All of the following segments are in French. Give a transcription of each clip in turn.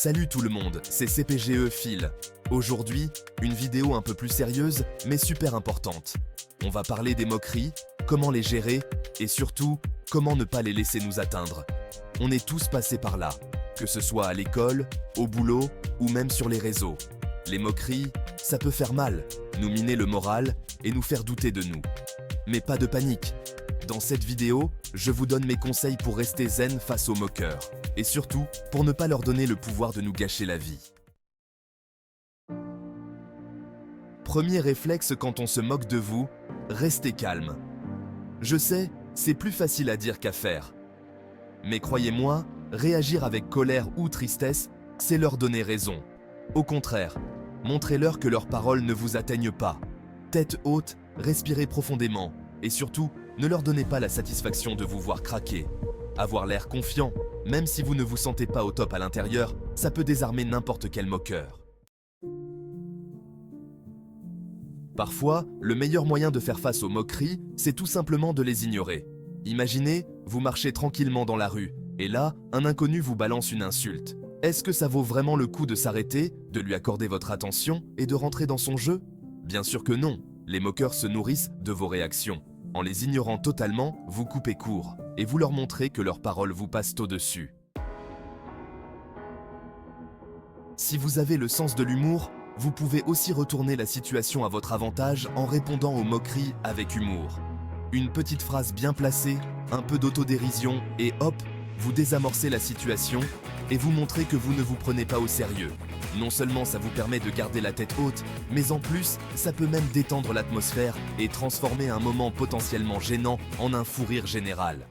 Salut tout le monde, c'est CPGE Phil. Aujourd'hui, une vidéo un peu plus sérieuse, mais super importante. On va parler des moqueries, comment les gérer, et surtout, comment ne pas les laisser nous atteindre. On est tous passés par là, que ce soit à l'école, au boulot, ou même sur les réseaux. Les moqueries, ça peut faire mal, nous miner le moral et nous faire douter de nous. Mais pas de panique. Dans cette vidéo, je vous donne mes conseils pour rester zen face aux moqueurs. Et surtout, pour ne pas leur donner le pouvoir de nous gâcher la vie. Premier réflexe quand on se moque de vous, restez calme. Je sais, c'est plus facile à dire qu'à faire. Mais croyez-moi, réagir avec colère ou tristesse, c'est leur donner raison. Au contraire, montrez-leur que leurs paroles ne vous atteignent pas. Tête haute, respirez profondément. Et surtout, ne leur donnez pas la satisfaction de vous voir craquer. Avoir l'air confiant, même si vous ne vous sentez pas au top à l'intérieur, ça peut désarmer n'importe quel moqueur. Parfois, le meilleur moyen de faire face aux moqueries, c'est tout simplement de les ignorer. Imaginez, vous marchez tranquillement dans la rue, et là, un inconnu vous balance une insulte. Est-ce que ça vaut vraiment le coup de s'arrêter, de lui accorder votre attention et de rentrer dans son jeu? Bien sûr que non, les moqueurs se nourrissent de vos réactions. En les ignorant totalement, vous coupez court et vous leur montrez que leurs paroles vous passent au-dessus. Si vous avez le sens de l'humour, vous pouvez aussi retourner la situation à votre avantage en répondant aux moqueries avec humour. Une petite phrase bien placée, un peu d'autodérision et hop, vous désamorcez la situation et vous montrez que vous ne vous prenez pas au sérieux. Non seulement ça vous permet de garder la tête haute, mais en plus, ça peut même détendre l'atmosphère et transformer un moment potentiellement gênant en un fou rire général.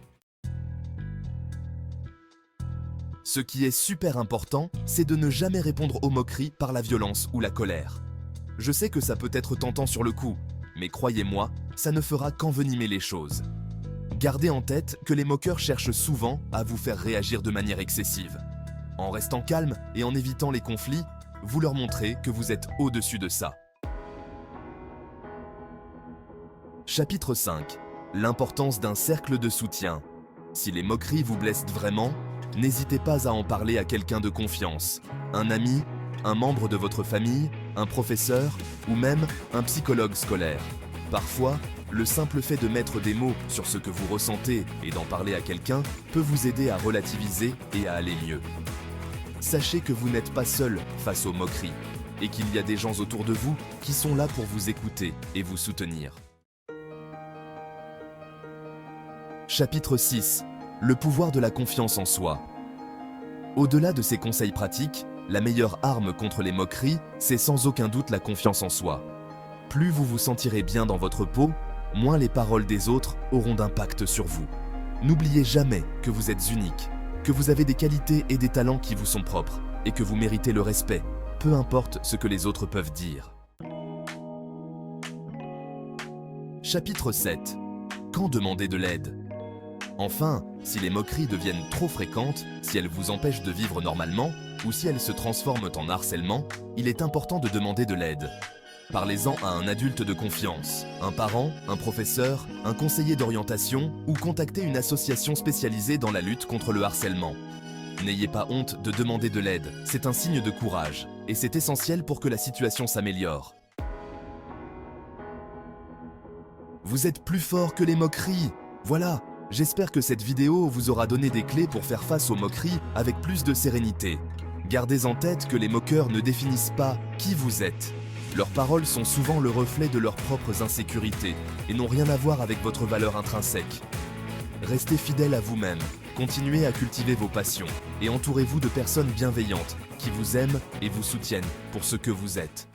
Ce qui est super important, c'est de ne jamais répondre aux moqueries par la violence ou la colère. Je sais que ça peut être tentant sur le coup, mais croyez-moi, ça ne fera qu'envenimer les choses. Gardez en tête que les moqueurs cherchent souvent à vous faire réagir de manière excessive. En restant calme et en évitant les conflits, vous leur montrez que vous êtes au-dessus de ça. Chapitre 5. L'importance d'un cercle de soutien. Si les moqueries vous blessent vraiment, n'hésitez pas à en parler à quelqu'un de confiance. Un ami, un membre de votre famille, un professeur ou même un psychologue scolaire. Parfois, le simple fait de mettre des mots sur ce que vous ressentez et d'en parler à quelqu'un peut vous aider à relativiser et à aller mieux. Sachez que vous n'êtes pas seul face aux moqueries et qu'il y a des gens autour de vous qui sont là pour vous écouter et vous soutenir. Chapitre 6. Le pouvoir de la confiance en soi. Au-delà de ces conseils pratiques, la meilleure arme contre les moqueries, c'est sans aucun doute la confiance en soi. Plus vous vous sentirez bien dans votre peau, moins les paroles des autres auront d'impact sur vous. N'oubliez jamais que vous êtes unique, que vous avez des qualités et des talents qui vous sont propres, et que vous méritez le respect, peu importe ce que les autres peuvent dire. Chapitre 7. Quand demander de l'aide? Enfin, si les moqueries deviennent trop fréquentes, si elles vous empêchent de vivre normalement, ou si elles se transforment en harcèlement, il est important de demander de l'aide. Parlez-en à un adulte de confiance, un parent, un professeur, un conseiller d'orientation ou contactez une association spécialisée dans la lutte contre le harcèlement. N'ayez pas honte de demander de l'aide, c'est un signe de courage et c'est essentiel pour que la situation s'améliore. Vous êtes plus fort que les moqueries. Voilà, j'espère que cette vidéo vous aura donné des clés pour faire face aux moqueries avec plus de sérénité. Gardez en tête que les moqueurs ne définissent pas qui vous êtes. Leurs paroles sont souvent le reflet de leurs propres insécurités et n'ont rien à voir avec votre valeur intrinsèque. Restez fidèle à vous-même, continuez à cultiver vos passions et entourez-vous de personnes bienveillantes qui vous aiment et vous soutiennent pour ce que vous êtes.